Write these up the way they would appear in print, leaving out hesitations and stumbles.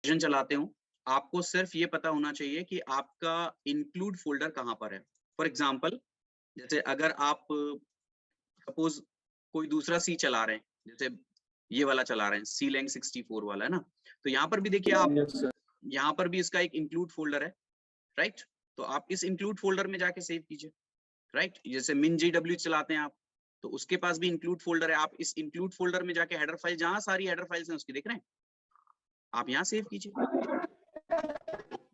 चलाते हो, आपको सिर्फ ये पता होना चाहिए कि आपका इंक्लूड फोल्डर कहाँ पर है। फॉर एग्जाम्पल, जैसे अगर आप सपोज कोई दूसरा सी चला रहे हैं, जैसे ये वाला चला रहे हैं, सी लैंग 64 वाला है ना, तो यहाँ पर भी देखिए आप, यहाँ पर भी इसका एक इंक्लूड फोल्डर है, राइट। तो आप इस इंक्लूड फोल्डर में जाके सेव कीजिए, राइट। जैसे min.gw चलाते हैं आप, तो उसके पास भी इंक्लूड फोल्डर है, आप इस इंक्लूड फोल्डर में जाके हेडर फाइल, जहां सारी हेडर फाइल्स हैं उसकी देख रहे हैं, आप यहाँ सेव कीजिए,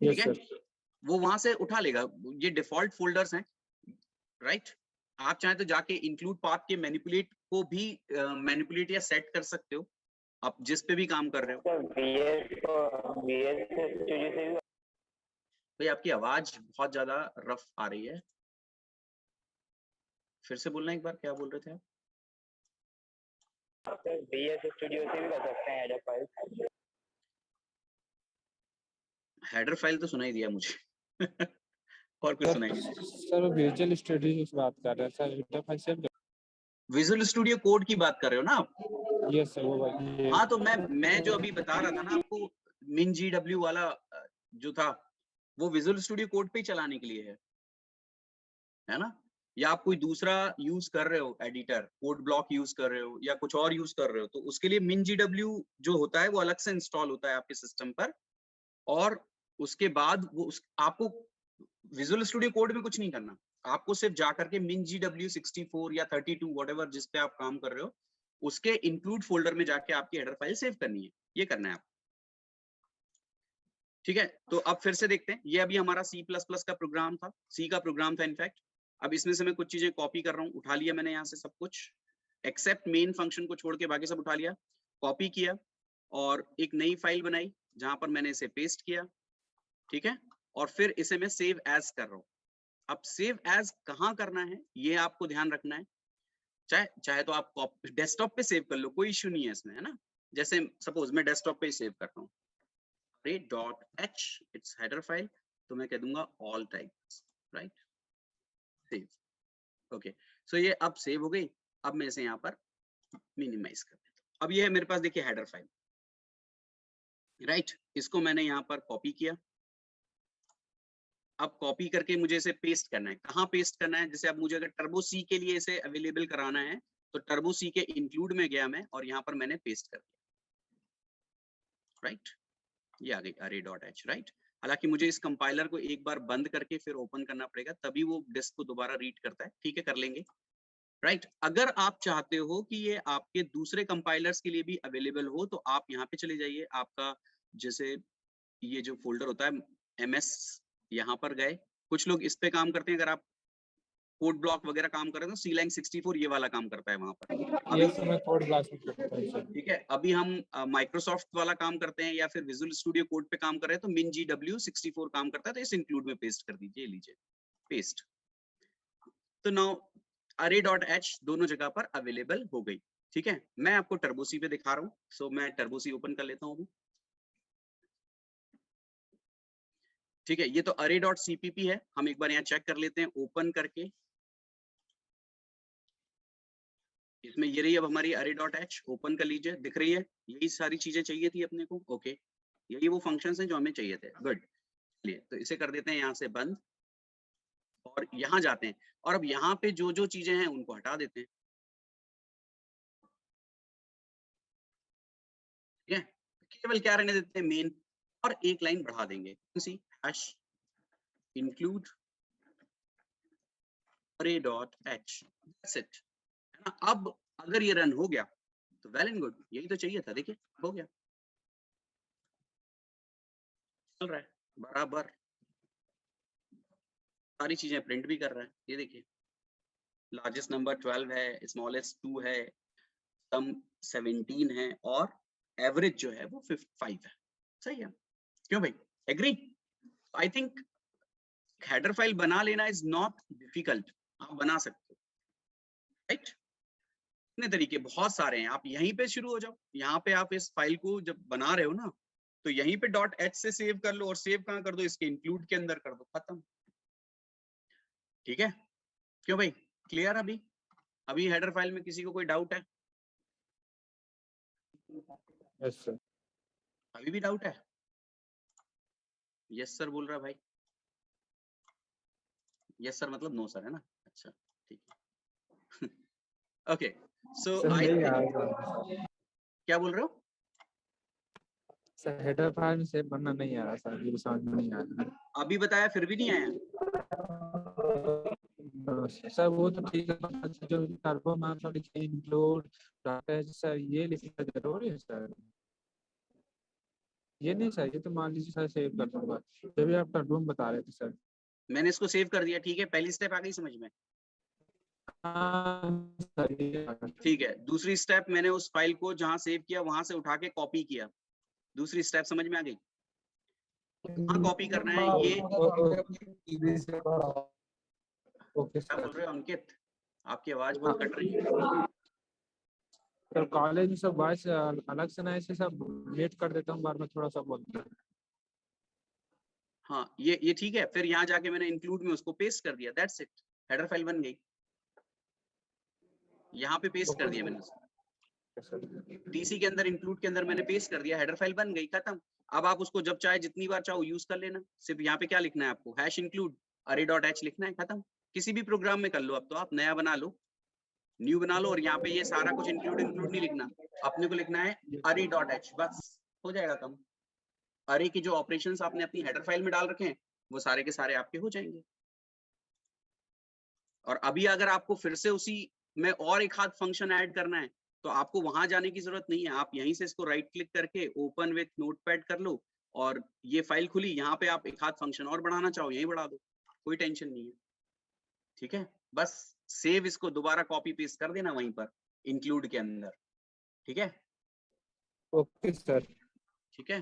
ठीक है। वो वहां से उठा लेगा, ये डिफॉल्ट फोल्डर्स हैं, राइट। आप चाहे तो जाके इंक्लूड पाथ के मैनिपुलेट को भी मैनिपुलेट या सेट कर सकते हो, आप जिस पे भी काम कर रहे हो। भाई आपकी आवाज बहुत ज्यादा रफ आ रही है, फिर से बोलना एक बार, क्या बोल रहे थे आप? VS स्टूडियो से भी कर सकते हैं हेडर फाइल। हेडर फाइल तो सुनाई दिया मुझे और कुछ सुनाई नहीं। सर विजुअल स्टूडियो की बात कर रहे हैं सर, हेडर फाइल से विजुअल स्टूडियो कोड की बात कर रहे हो ना आप? यस सर, वो बात। हाँ, तो मैं जो अभी बता रहा था ना आपको, min.gw वाला जो था, वो विजुअल स्टूडियो कोड पे ही चलाने के लिए है ना। या आप कोई दूसरा यूज कर रहे हो एडिटर, कोड ब्लॉक यूज कर रहे हो या कुछ और यूज कर रहे हो, तो उसके लिए min.gw जो होता है वो अलग से इंस्टॉल होता है आपके सिस्टम पर, और उसके बाद वो आपको विजुअल स्टूडियो कोड में कुछ नहीं करना, आपको सिर्फ जाकर के min.gw 64 या 32 व्हाटएवर जिस पे आप काम कर रहे हो, उसके इंक्लूड फोल्डर में जाके आपकी हेडर फाइल सेव करनी है, ये करना है आप, ठीक है। तो अब फिर से देखते हैं, ये अभी हमारा C++ का प्रोग्राम था, सी का प्रोग्राम था इनफैक्ट। अब इसमें से मैं कुछ चीजें कॉपी कर रहा हूँ, उठा लिया मैंने यहाँ से सब कुछ, एक्सेप्ट मेन फंक्शन को छोड़ के बाकी सब उठा लिया, कॉपी किया और एक नई फाइल बनाई जहां पर मैंने इसे पेस्ट किया, ठीक है। और फिर इसे मैं सेव एज कर रहा हूँ। अब सेव एज कहाँ करना है ये आपको ध्यान रखना है, चाहे तो आप डेस्कटॉप पे सेव कर लो, कोई इश्यू नहीं है इसमें, है ना। जैसे सपोज मैं डेस्कटॉप पे सेव करता हूँ, array.h इट्स हेडर फाइल, तो मैं कह दूंगा all types, right, save, okay. So ये अब सेव हो गई। अब मैं इसे यहाँ पर मिनिमाइज कर देता हूँ। अब ये है मेरे पास, देखिए हेडर फाइल, राइट। इसको मैंने यहाँ पर कॉपी किया, अब कॉपी करके मुझे इसे पेस्ट करना है। कहाँ पेस्ट करना है? जैसे अब मुझे अगर टर्बो सी के लिए इसे अवेलेबल कराना है, तो टर्बो सी के इंक्लूड में गया मैं और यहाँ पर मैंने पेस्ट कर दिया, राइट। ये आ गई array.h, राइट। हालांकि मुझे इस कंपाइलर को एक बार बंद करके फिर ओपन करना पड़ेगा, तभी वो डिस्क को दोबारा रीड करता है, ठीक है, कर लेंगे, राइट। अगर आप चाहते हो कि ये आपके दूसरे कंपाइलर्स के लिए भी अवेलेबल हो, तो आप यहाँ पे चले जाइए, आपका जैसे ये जो फोल्डर होता है MS, यहाँ पर गए, कुछ लोग इस पे काम करते हैं, अगर आप कोड ब्लॉक वगैरह काम कर रहे हैं तो C-lang 64 ये वाला काम करता है वहां पर। यस मैं कोड ब्लॉक में करता हूं सर, ठीक है। अभी हम माइक्रोसॉफ्ट वाला काम करते हैं या फिर विजुअल स्टूडियो कोड पे काम कर रहे हैं, तो min.gw 64 काम करता है, तो इस इंक्लूड में पेस्ट कर दीजिए, लीजिए पेस्ट। तो नाउ array.h दोनों जगह पर अवेलेबल हो गई, ठीक है। मैं आपको टर्बोसी पे दिखा रहा हूँ, सो मैं टर्बोसी ओपन कर लेता हूँ अभी, ठीक है। ये तो array.cpp है, हम एक बार यहाँ चेक कर लेते हैं ओपन करके। इसमें ये रही अब हमारी array.h, ओपन कर लीजिए, दिख रही है, यही सारी चीजें चाहिए थी अपने को, ओके। यही वो फंक्शंस हैं जो हमें चाहिए थे, गुड। चलिए तो इसे कर देते हैं यहाँ से बंद और यहाँ जाते हैं, और अब यहाँ पे जो जो चीजें हैं उनको हटा देते हैं, ठीक है। केवल क्या रहने देते हैं, मेन, और एक लाइन बढ़ा देंगे, कौन सी, hash include array.h, that's it, है ना। अब अगर ये रन हो गया तो वेल एंड गुड, यही तो चाहिए था, देखिए हो गया, चल रहा है बराबर, सारी चीजें प्रिंट भी कर रहा है, ये देखिए, लार्जेस्ट नंबर 12 है, स्मॉलेस्ट 2 है, सम 17 है, और एवरेज जो है वो 5 है, सही है। क्यों भाई, agree? I think header file बना लेना इज नॉट डिफिकल्ट, आप बना सकते हो, राइट। इतने तरीके बहुत सारे हैं, आप यहीं पे शुरू हो जाओ, यहाँ पे आप इस फाइल को जब बना रहे हो ना, तो यहीं पे .h से सेव कर लो, और सेव कहाँ कर दो, इसके इंक्लूड के अंदर कर दो, खत्म, ठीक है। क्यों भाई, क्लियर? अभी हेडर फाइल में किसी को कोई डाउट है? यस सर, अभी भी डाउट है? यस सर बोल रहा है भाई, यस सर मतलब नो सर है ना, अच्छा ठीक है। ओके सो सर आई नहीं थिंक, आ रहा सर, क्या बोल रहे हो? सर हेडर फाइल में सेव करना नहीं आ रहा सर, मुझे समझ में नहीं आ रहा। अभी बताया फिर भी नहीं आया। सर वो तो ठीक है, जो turbo map include data sir ये लिखना जरूरी है सर, ये नहीं सर, ये तो मान लीजिए सर सेव कर दूंगा, जब भी आप टर्बो में बता रहे थे सर। मैंने इसको सेव कर दिया, ठीक है, पहली स्टेप आ गई समझ में। हाँ सर ये ठीक है, दूसरी स्टेप मैंने उस फाइल को जहां सेव किया वहां से उठा के कॉपी किया, दूसरी स्टेप समझ में आ गई। कहाँ कॉपी करना है ये, ओके क्या बोल सर। रहे हो अंकित, आपकी आवाज बहुत कट रही है। सर कॉलेज में सब वॉइस अलग से ना, ऐसे सब वेट कर देता हूँ, बार में थोड़ा सा बोलता है। हाँ ये ठीक है, फिर यहाँ जाके मैंने इंक्लूड में उसको पेस्ट कर दिया, दैट्स इट, हेडर फाइल बन गई, यहाँ पे पेस्ट कर दिया मैंने उसको। टीसी के अंदर इंक्लूड के अंदर मैंने पेस्ट कर दिया, हेडर फाइल बन गई, खत्म। अब आप उसको जब चाहे जितनी बार चाहो यूज कर लेना, सिर्फ यहाँ पे क्या लिखना है आपको, हैश इंक्लूड array.h लिखना है, खत्म। किसी भी प्रोग्राम में कर लो, अब तो आप नया बना लो, न्यू बना लो, और यहाँ पे ये सारा कुछ इंक्लूड नहीं लिखना, अपने को लिखना है array.h, बस हो जाएगा काम। अरे की जो ऑपरेशंस आपने अपनी हेडर फाइल में डाल रखे हैं वो सारे के सारे आपके हो जाएंगे। और अभी अगर आपको फिर से उसी में और एक हाथ फंक्शन ऐड करना है तो आपको वहां जाने की जरूरत नहीं है, आप यहीं से इसको राइट क्लिक करके ओपन विथ नोटपैड कर लो, और ये फाइल खुली, यहाँ पे आप एक हाथ फंक्शन और बढ़ाना चाहो यहीं बढ़ा दो, कोई टेंशन नहीं है, ठीक है। बस सेव इसको दोबारा कॉपी पेस्ट कर देना वहीं पर इंक्लूड के अंदर, ठीक है। Okay sir. ठीक है,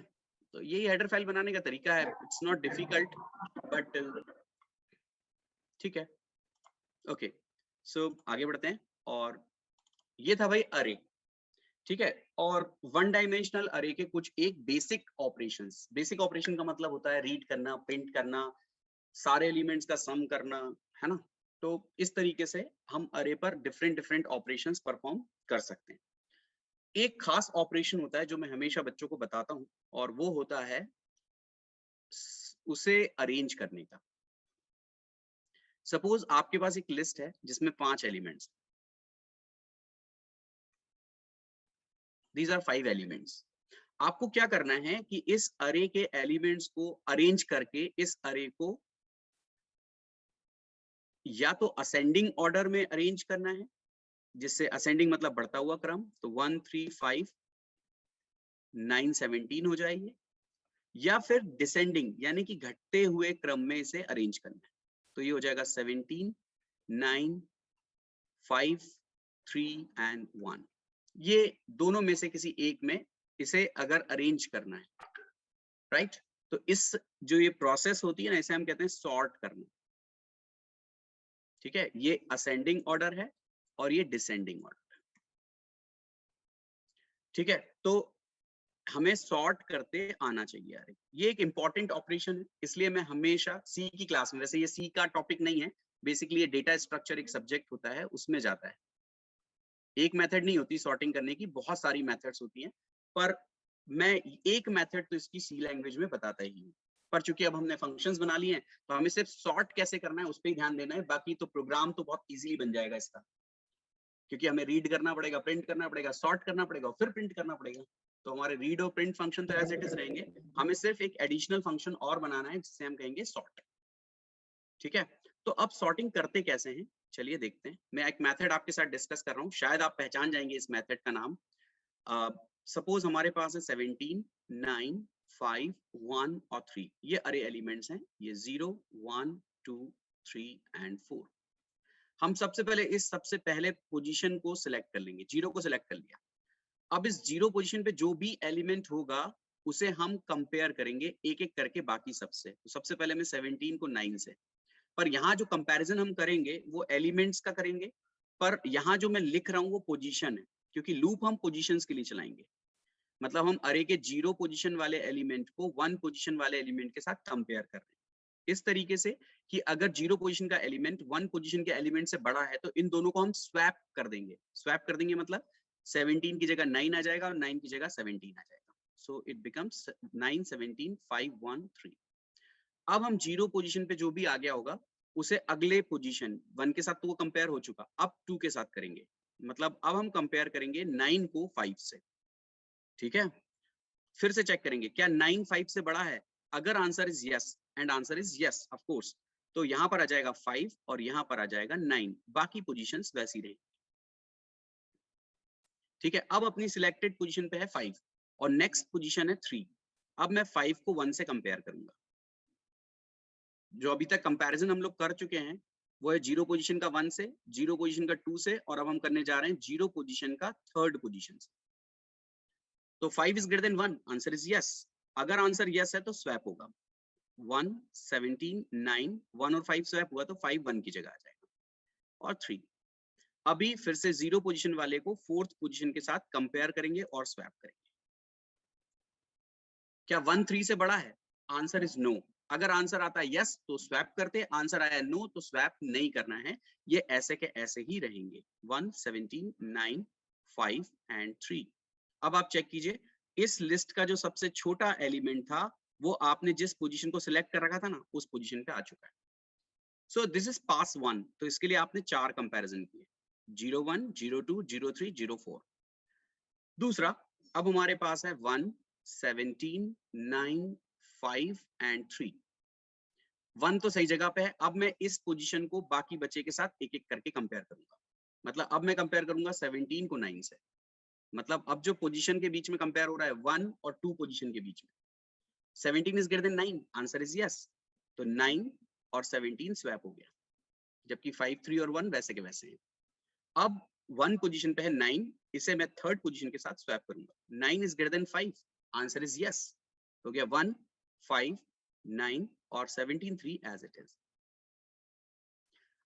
तो यही हेडर फाइल बनाने का तरीका है, इट्स नॉट डिफिकल्ट बट ठीक है। ओके सो आगे बढ़ते हैं, और ये था भाई अरे, ठीक है। और वन डायमेंशनल अरे के कुछ एक बेसिक ऑपरेशंस, बेसिक ऑपरेशन का मतलब होता है रीड करना, प्रिंट करना, सारे एलिमेंट्स का सम करना, है ना। तो इस तरीके से हम अरे पर डिफरेंट डिफरेंट ऑपरेशंस परफॉर्म कर सकते हैं। एक खास ऑपरेशन होता है जो मैं हमेशा बच्चों को बताता हूं, और वो होता है उसे अरेंज करने का। सपोज आपके पास एक लिस्ट है जिसमें 5 एलिमेंट्स, दीज आर 5 एलिमेंट्स। आपको क्या करना है कि इस अरे के एलिमेंट्स को अरेंज करके इस अरे को या तो असेंडिंग ऑर्डर में अरेंज करना है, जिससे असेंडिंग मतलब बढ़ता हुआ क्रम, तो 1 3 5 9 17 हो जाएगी, या फिर डिसेंडिंग यानी कि घटते हुए क्रम में इसे अरेंज करना है, तो ये हो जाएगा 17 9 5 3 एंड 1। ये दोनों में से किसी एक में इसे अगर अरेंज करना है, राइट। तो इस जो ये प्रोसेस होती है ना, इसे हम कहते हैं सॉर्ट करना, ठीक है। ये असेंडिंग ऑर्डर है और ये डिसेंडिंग ऑर्डर, ठीक है। तो हमें सॉर्ट करते आना चाहिए यार, ये एक इंपॉर्टेंट ऑपरेशन है, इसलिए मैं हमेशा सी की क्लास में, वैसे ये सी का टॉपिक नहीं है, बेसिकली ये डेटा स्ट्रक्चर एक सब्जेक्ट होता है, उसमें जाता है। एक मेथड नहीं होती सॉर्टिंग करने की, बहुत सारी मेथड्स होती हैं, पर मैं एक मेथड तो इसकी सी लैंग्वेज में बताता ही हूँ। पर चूंकि अब हमने फंक्शंस बना लिए हैं तो हमें सिर्फ सॉर्ट कैसे करना है उस पर ही ध्यान देना है, बाकी तो प्रोग्राम तो बहुत इजीली बन जाएगा इसका, क्योंकि हमें रीड करना पड़ेगा, प्रिंट करना पड़ेगा, सॉर्ट करना पड़ेगा, फिर प्रिंट करना पड़ेगा। तो हमारे रीड और प्रिंट फंक्शन तो एज इट इज रहेंगे, हमें सिर्फ एक एडिशनल फंक्शन और बनाना है जिसे हम कहेंगे सॉर्ट, ठीक है। तो अब सॉर्टिंग करते कैसे हैं, चलिए देखते हैं। मैं एक मेथड आपके साथ डिस्कस कर रहा हूँ, शायद आप पहचान जाएंगे इस मेथड का नाम। सपोज हमारे पास है 17 9 5 1 और 3, ये अरे एलिमेंट्स हैं, ये 0 1 2 3 एंड 4। हम सबसे पहले इस सबसे पहले पोजीशन को सिलेक्ट कर लेंगे, 0 को सिलेक्ट कर लिया। अब इस 0 पोजीशन पे जो भी एलिमेंट होगा उसे हम कंपेयर करेंगे एक एक करके बाकी सबसे। तो सबसे पहले मैं 17 को 9 से, पर यहाँ जो कंपैरिजन हम करेंगे वो एलिमेंट्स का करेंगे, पर यहाँ जो मैं लिख रहा हूँ वो पोजीशन है, क्योंकि लूप हम पोजीशंस के लिए चलाएंगे। मतलब हम अरे के 0 पोजीशन वाले एलिमेंट को 1 पोजीशन वाले एलिमेंट के साथ कंपेयर कर रहे हैं, इस तरीके से कि अगर 0 पोजीशन का एलिमेंट 1 पोजीशन के एलिमेंट से बड़ा है तो इन दोनों को हम स्वैप कर देंगे। स्वैप कर देंगे मतलब 17 की जगह 9 आ जाएगा और 9 की जगह 17 आ जाएगा, सो इट बिकम्स 9 17 5 1 3। अब हम 0 पोजीशन पे जो भी आ गया होगा उसे अगले पोजीशन 1 के साथ तो वो कंपेयर हो चुका, अब 2 के साथ करेंगे। मतलब अब हम कंपेयर करेंगे 9 को 5 से, ठीक है। फिर से चेक करेंगे क्या 9 5 से बड़ा है। अगर answer is yes and answer is yes of course, तो यहाँ पर आ जाएगा 5 और यहाँ पर आ जाएगा 9, बाकी पोजीशंस वैसी रहेंगी, ठीक है। अब अपनी सिलेक्टेड पोजीशन पे है 5 और नेक्स्ट पोजीशन है 3। अब मैं 5 को 1 से कंपेयर करूंगा। जो अभी तक कंपैरिजन हम लोग कर चुके हैं वो है 0 पोजीशन का 1 से, 0 पोजीशन का 2 से, और अब हम करने जा रहे हैं 0 पोजीशन का 3rd पोजीशन से। तो 5 is greater than 1, answer is yes. अगर आंसर यस है तो स्वैप होगा 1 17 9, 1 और 5 स्वैप हुआ तो 5 1 की जगह आ जाएगा और 3। अभी फिर से 0 पोजीशन वाले को 4th पोजीशन के साथ कंपेयर करेंगे और स्वैप करेंगे। क्या 1 3 से बड़ा है? Answer is no. अगर आंसर आता है यस तो स्वैप करते, आंसर आया नो तो स्वैप नहीं करना है, ये ऐसे के ऐसे ही रहेंगे 1 17 9 5 एंड 3। अब आप चेक कीजिए इस लिस्ट का जो सबसे छोटा एलिमेंट था वो आपने जिस पोजीशन को सिलेक्ट कर रखा था ना उस पोजीशन पे आ चुका है। So this is pass 1। तो इसके लिए आपने 4 कंपैरिजन किए, 0 1 0 2 0 3 0 4। दूसरा, अब हमारे पास है 1 17 9 5 एंड 3। 1 तो सही जगह पे है। अब मैं इस पोजीशन को बाकी बचे के साथ एक एक करके कंपेयर करूंगा। मतलब अब मैं कंपेयर करूंगा 17 को 9 से। मतलब अब जो पोजीशन के बीच में कंपेयर हो रहा है 1 और 2 पोजीशन के बीच में, 17 is greater than 9, answer is yes. तो 9 और 17 स्वैप हो गया, जबकि 5 3 और 1 वैसे के वैसे हैं। अब 1 पोजीशन पे है 9, इसे मैं 3rd पोजीशन के साथ स्वैप करूंगा। 9 is greater than 5, answer is yes. हो गया 1 5 9 और 17 3 एज इट इज।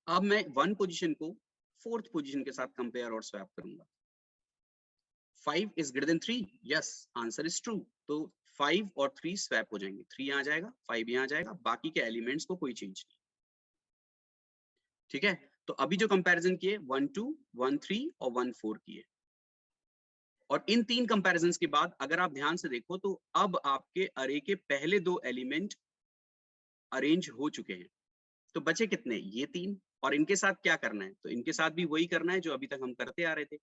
अब मैं 1 पोजीशन को 4th पोजीशन के साथ कंपेयर और स्वैप करूंगा। 5 is greater than 3, yes, answer is true. तो 5 और 3 स्वैप हो जाएंगे, 3 यहाँ आ जाएगा 5 यहाँ आ जाएगा, बाकी के एलिमेंट्स को कोई चेंज नहीं, ठीक है। तो अभी जो कंपैरिजन किए 1 2 1 3 और 1 4 किए, और इन 3 कंपैरिजंस के बाद अगर आप ध्यान से देखो तो अब आपके अरे के पहले 2 एलिमेंट अरेंज हो चुके हैं। तो बचे कितने? ये 3। और इनके साथ क्या करना है? तो इनके साथ भी वही करना है जो अभी तक हम करते आ रहे थे।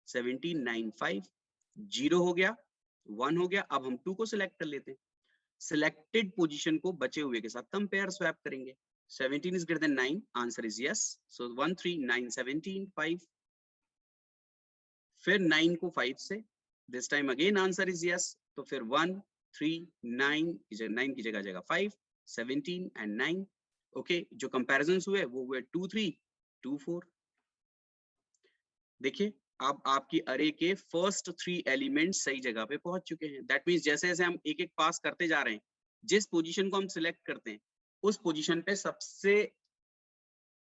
17 9 5 0 हो गया, 1 हो गया। अब हम 2 को सिलेक्ट कर लेते हैं। सिलेक्टेड पोजीशन को बचे हुए के साथ कंपेयर स्वैप करेंगे। 17 is greater than 9, answer is yes. सो 1 3 9 17 5। फिर 9 को 5 से, this time again answer is yes. तो फिर 1 3 9 की जगह आ जाएगा 5 17 एंड 9। ओके, जो कंपैरिजंस हुए वो हुए 2 3 2 4। देखिए अब आपकी अरे के फर्स्ट 3 एलिमेंट सही जगह पे पहुंच चुके हैं। दैट मींस जैसे जैसे हम एक एक पास करते जा रहे हैं, जिस पोजीशन को हम सिलेक्ट करते हैं उस पोजीशन पे सबसे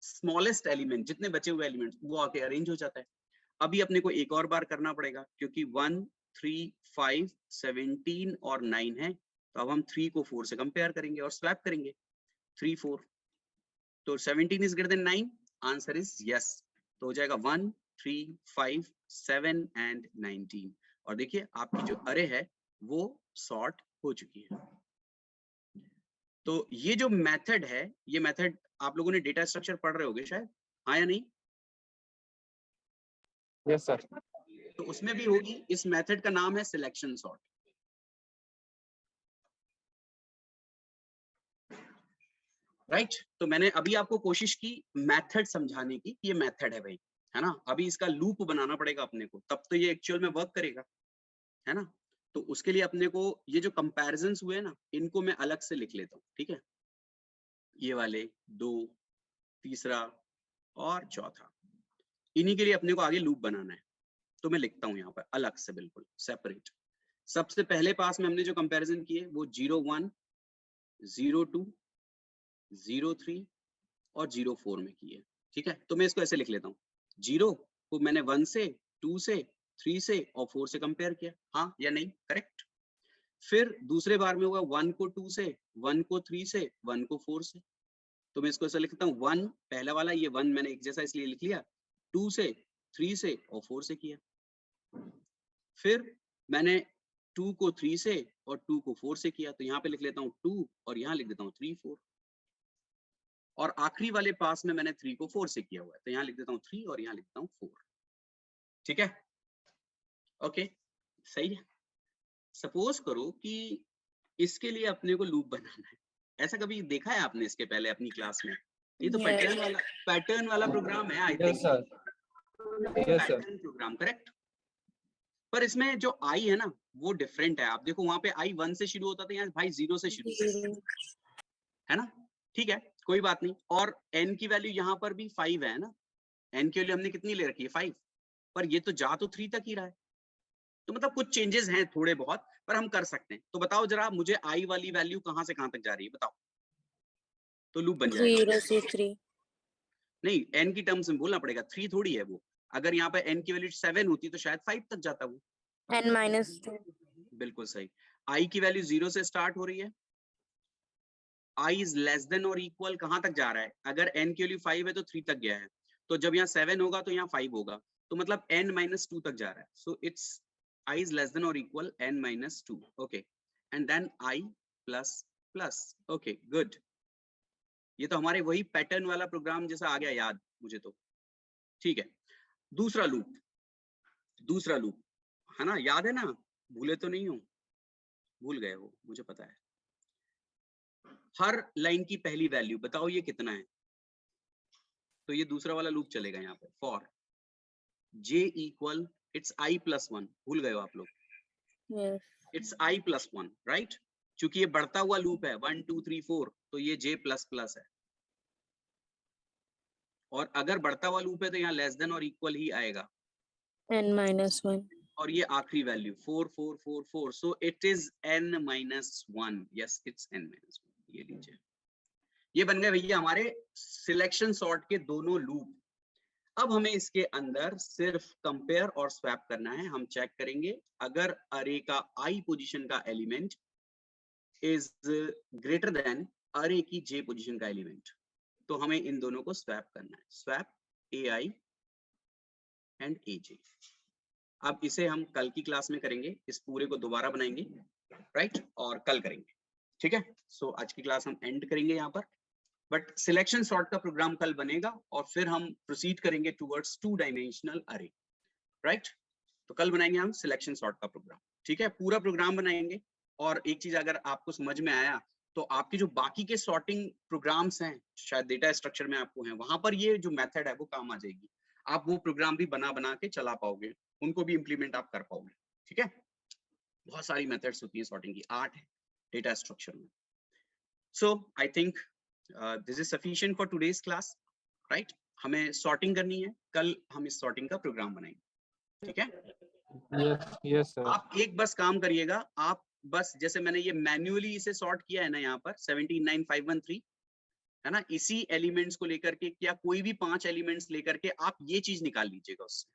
स्मॉलेस्ट एलिमेंट, जितने बचे हुए एलिमेंट्स, वो आके अरेंज हो जाता है। अभी अपने को एक और बार करना पड़ेगा क्योंकि 1 3 5 17 और 9 है। तो अब हम 3 को 4 से कंपेयर करेंगे और स्वैप करेंगे 3 4। तो 17 is greater than 9, answer is yes. तो हो जाएगा 1 3 5 7 एंड 19। और देखिए आपकी जो अरे है वो सॉर्ट हो चुकी है। तो ये जो मेथड है, ये मेथड आप लोगों ने डेटा स्ट्रक्चर पढ़ रहे होगे शायद, हाँ या नहीं? Yes sir. तो उसमें भी होगी, इस मेथड का नाम है सिलेक्शन सॉर्ट। राइट तो मैंने अभी आपको कोशिश की मेथड समझाने की, ये मेथड है भाई, है ना। अभी इसका लूप बनाना पड़ेगा अपने को, तब तो ये एक्चुअल में वर्क करेगा, है ना। तो उसके लिए अपने को ये जो कंपैरिजंस हुए ना, इनको मैं अलग से लिख लेता हूँ, ठीक है। ये वाले 2, तीसरा और चौथा, इन्हीं के लिए अपने को आगे लूप बनाना है। तो मैं लिखता हूँ यहाँ पर अलग से, बिल्कुल सेपरेट। सबसे पहले पास में हमने जो कंपैरिजन किए वो 0 1 0 2 0 3 और 0 4 में किए, ठीक है। तो मैं इसको ऐसे लिख लेता हूँ, 0 को मैंने 1 से 2 से 3 से और 4 से कंपेयर किया, हाँ या नहीं, करेक्ट। फिर दूसरे बार में हुआ 1 को 2 से, 1 को 3 से, 1 को 4 से। तो मैं इसको ऐसा लिखता हूँ 1 पहला वाला, ये 1 मैंने एक जैसा इसलिए लिख लिया, 2 से 3 से और 4 से किया। फिर मैंने 2 को 3 से और 2 को 4 से किया, तो यहाँ पे लिख लेता हूँ 2 और यहाँ लिख देता हूँ 3 4, और आखिरी वाले पास में मैंने 3 को 4 से किया हुआ है, तो यहाँ लिख देता हूँ 3 और यहाँ लिख देता हूँ 4। ठीक है, ओके, सही है। सपोज करो कि इसके लिए अपने को लूप बनाना है, ऐसा कभी देखा है आपने इसके पहले अपनी क्लास में? ये तो पैटर्न वाला प्रोग्राम है, I yes think sir, yes sir. Pattern program, correct. पर इसमें जो आई है ना वो डिफरेंट है। आप देखो वहां पे आई 1 से शुरू होता था, यहाँ भाई 0 से शुरू है ना। ठीक है, कोई बात नहीं। और n की वैल्यू यहाँ पर भी 5 है ना, n की वैल्यू हमने कितनी ले रखी है 5, पर ये तो जा तो 3 तक ही रहा है, तो मतलब कुछ चेंजेस हैं थोड़े बहुत, पर हम कर सकते हैं। तो बताओ जरा मुझे आई वाली वैल्यू कहाँ से कहाँ तक जा रही है, बताओ, तो लूप बन जाएगा। 0 से 3 नहीं, n की टर्म्स में बोलना पड़ेगा, 3 थोड़ी है वो। अगर यहाँ पे n की वैल्यू 7 होती तो शायद 5 तक जाता वो। n-2 बिल्कुल सही। i की वैल्यू 0 से स्टार्ट हो रही है, i इज लेस देन और इक्वल कहाँ तक जा रहा है? अगर n की वैल्यू 5 है तो 3 तक गया है, तो जब यहाँ 7 होगा तो यहाँ 5 होगा, तो मतलब n-2 तक जा रहा है। So it's i is less than or equal n-2, okay, and then i plus plus, okay, good। ये तो हमारे वही पैटर्न वाला प्रोग्राम जैसा आ गया याद मुझे तो। ठीक है, दूसरा लूप है ना, याद है ना, भूले तो नहीं हो? भूल गए हो, मुझे पता है। हर लाइन की पहली वैल्यू बताओ ये कितना है, तो ये दूसरा वाला लूप चलेगा यहाँ पे, for j equal it's i plus 1। भूल गए हो आप लोग? yes it's i plus 1, right. चूंकि ये बढ़ता हुआ लूप है 1 2 3 4, तो ये j प्लस प्लस है, और अगर बढ़ता हुआ लूप है तो यहाँ लेस देन और इक्वल ही आएगा, n-1 और ये आखिरी value 4 4 4 4, so it is n-1। Yes, it's n-1। ये लीजिए, ये बन गए भैया हमारे सिलेक्शन सॉर्ट के दोनों लूप। अब हमें इसके अंदर सिर्फ कंपेयर और स्वैप करना है। हम चेक करेंगे अगर अरे का i पोजीशन का एलिमेंट इज ग्रेटर देन अरे की j पोजीशन का एलिमेंट, तो हमें इन दोनों को स्वैप करना है, स्वैप ai एंड aj। अब इसे हम कल की क्लास में करेंगे, इस पूरे को दोबारा बनाएंगे, राइट, और कल करेंगे। ठीक है, सो आज की क्लास हम एंड करेंगे यहाँ पर, बट सिलेक्शन सॉर्ट का प्रोग्राम कल बनेगा और फिर हम प्रोसीड करेंगे टुवर्ड्स 2 डायमेंशनल अरे, राइट। तो कल बनाएंगे हम सिलेक्शन सॉर्ट का प्रोग्राम, ठीक है, पूरा प्रोग्राम बनाएंगे। और एक चीज अगर आपको समझ में आया तो आपके जो बाकी के सॉर्टिंग प्रोग्राम्स हैं, शायद डेटा स्ट्रक्चर में आपको हैं, वहां पर ये जो मेथड है वो काम आ जाएगी। आप वो प्रोग्राम भी बना के चला पाओगे, उनको भी इम्प्लीमेंट आप कर पाओगे। ठीक है, बहुत सारी मेथड्स होती है सॉर्टिंग की, 8 है डेटा स्ट्रक्चर में। So I think this is sufficient for today's class, right. हमें सॉर्टिंग करनी है, कल हम इस सॉर्टिंग का प्रोग्राम बनाएंगे। ठीक है, यस सर। आप एक बस काम करिएगा, आप बस जैसे मैंने ये मैन्युअली इसे सॉर्ट किया है ना यहाँ पर 179,513 है ना, इसी एलिमेंट्स को लेकर के या कोई भी 5 एलिमेंट्स लेकर के आप ये चीज निकाल लीजिएगा उससे,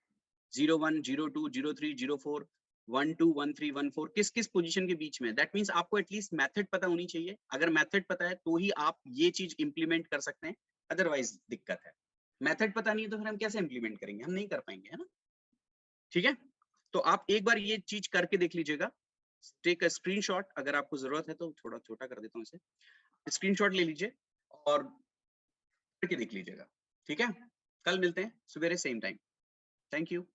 01 02 03 04 12 13 14 किस किस पोजीशन के बीच में। दैट मींस आपको एटलीस्ट मेथड पता होनी चाहिए। अगर मेथड पता है तो ही आप ये चीज इंप्लीमेंट कर सकते हैं, अदरवाइज दिक्कत है। मेथड पता नहीं है तो फिर हम कैसे इंप्लीमेंट करेंगे, हम नहीं कर पाएंगे, है ना। ठीक है, तो आप एक बार ये चीज करके देख लीजिएगा, टेक अ स्क्रीनशॉट, अगर आपको जरूरत है तो थोड़ा छोटा कर देता हूँ इसे, स्क्रीनशॉट ले लीजिए और करके देख लीजिएगा। ठीक है, कल मिलते हैं सवेरे सेम टाइम। Thank you.